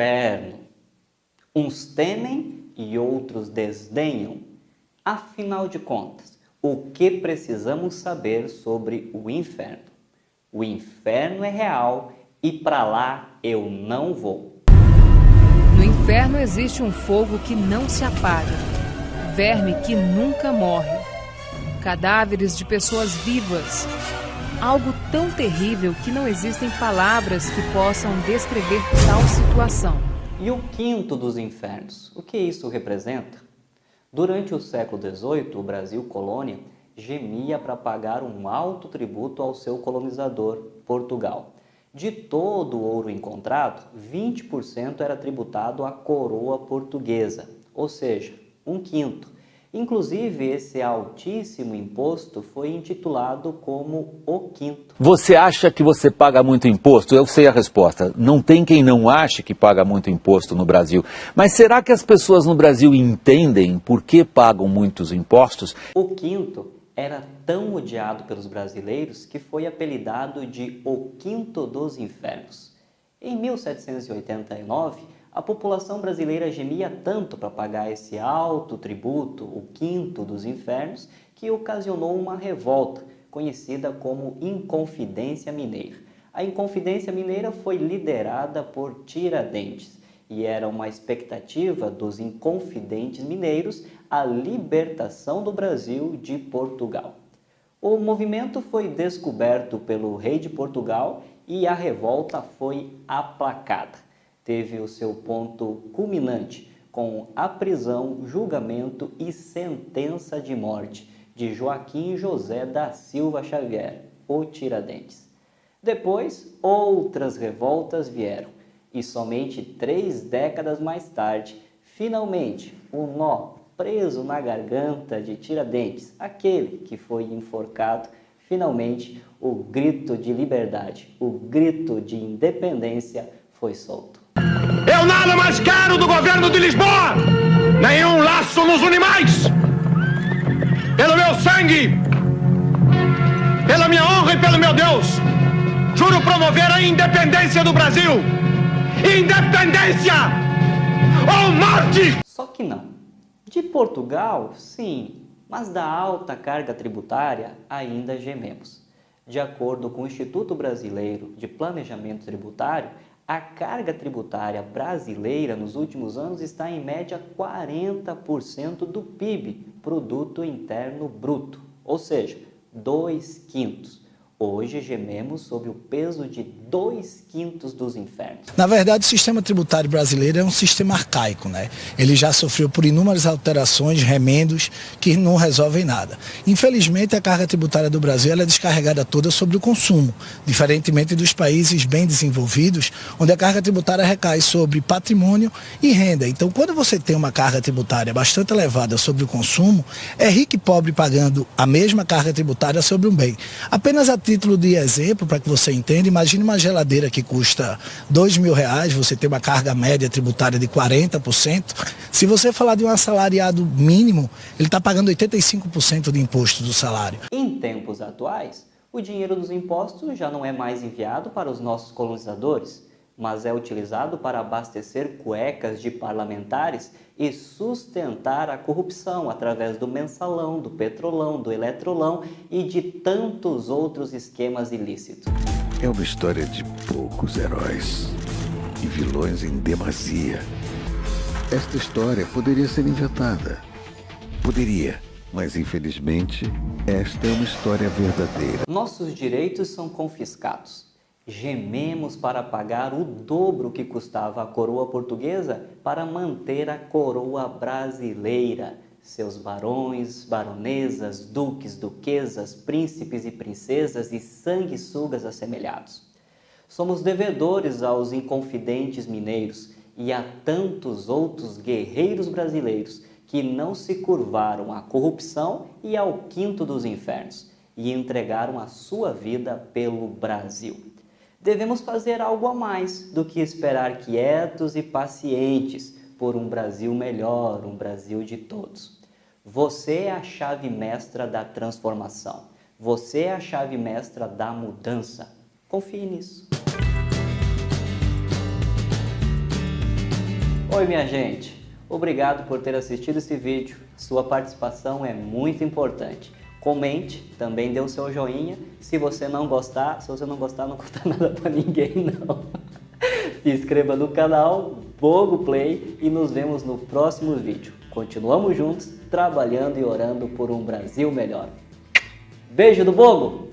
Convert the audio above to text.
inferno. Uns temem e outros desdenham. Afinal de contas, o que precisamos saber sobre o inferno? O inferno é real e para lá eu não vou. No inferno existe um fogo que não se apaga, verme que nunca morre, cadáveres de pessoas vivas. Algo tão terrível que não existem palavras que possam descrever tal situação. E o quinto dos infernos, o que isso representa? Durante o século XVIII, o Brasil colônia gemia para pagar um alto tributo ao seu colonizador, Portugal. De todo o ouro encontrado, 20% era tributado à coroa portuguesa, ou seja, um quinto. Inclusive, esse altíssimo imposto foi intitulado como o quinto. Você acha que você paga muito imposto? Eu sei a resposta. Não tem quem não ache que paga muito imposto no Brasil. Mas será que as pessoas no Brasil entendem por que pagam muitos impostos? O quinto era tão odiado pelos brasileiros que foi apelidado de o Quinto dos Infernos. Em 1789, a população brasileira gemia tanto para pagar esse alto tributo, o Quinto dos Infernos, que ocasionou uma revolta, conhecida como Inconfidência Mineira. A Inconfidência Mineira foi liderada por Tiradentes e era uma expectativa dos inconfidentes mineiros a libertação do Brasil de Portugal. O movimento foi descoberto pelo rei de Portugal e a revolta foi aplacada. Teve o seu ponto culminante com a prisão, julgamento e sentença de morte de Joaquim José da Silva Xavier, o Tiradentes. Depois, outras revoltas vieram e somente 3 décadas mais tarde, finalmente, o nó preso na garganta de Tiradentes, aquele que foi enforcado, finalmente o grito de liberdade, o grito de independência foi solto. Eu nada mais quero do governo de Lisboa, nenhum laço nos une mais. Pelo meu sangue, pela minha honra e pelo meu Deus, juro promover a independência do Brasil. Independência ou morte! Só que não. De Portugal, sim, mas da alta carga tributária ainda gememos. De acordo com o Instituto Brasileiro de Planejamento Tributário, a carga tributária brasileira nos últimos anos está em média 40% do PIB, Produto Interno Bruto, ou seja, 2/5. Hoje gememos sob o peso de 2/5 dos infernos. Na verdade, o sistema tributário brasileiro é um sistema arcaico, né? Ele já sofreu por inúmeras alterações, remendos, que não resolvem nada. Infelizmente, a carga tributária do Brasil ela é descarregada toda sobre o consumo, diferentemente dos países bem desenvolvidos, onde a carga tributária recai sobre patrimônio e renda. Então, quando você tem uma carga tributária bastante elevada sobre o consumo, é rico e pobre pagando a mesma carga tributária sobre um bem. Apenas a título de exemplo, para que você entenda, imagine uma geladeira que custa R$2.000, você tem uma carga média tributária de 40%. Se você falar de um assalariado mínimo, ele está pagando 85% de imposto do salário. Em tempos atuais, o dinheiro dos impostos já não é mais enviado para os nossos colonizadores, mas é utilizado para abastecer cuecas de parlamentares e sustentar a corrupção através do mensalão, do petrolão, do eletrolão e de tantos outros esquemas ilícitos. É uma história de poucos heróis e vilões em demasia. Esta história poderia ser inventada. Poderia, mas infelizmente, esta é uma história verdadeira. Nossos direitos são confiscados. Gememos para pagar o dobro que custava a coroa portuguesa para manter a coroa brasileira. Seus barões, baronesas, duques, duquesas, príncipes e princesas e sanguessugas assemelhados. Somos devedores aos inconfidentes mineiros e a tantos outros guerreiros brasileiros que não se curvaram à corrupção e ao quinto dos infernos e entregaram a sua vida pelo Brasil. Devemos fazer algo a mais do que esperar quietos e pacientes por um Brasil melhor, um Brasil de todos. Você é a chave mestra da transformação. Você é a chave mestra da mudança. Confie nisso. Oi, minha gente. Obrigado por ter assistido esse vídeo. Sua participação é muito importante. Comente, também dê o seu joinha. Se você não gostar, não custa nada para ninguém, não. Se inscreva no canal Bogo Play e nos vemos no próximo vídeo. Continuamos juntos, trabalhando e orando por um Brasil melhor. Beijo do Bogo!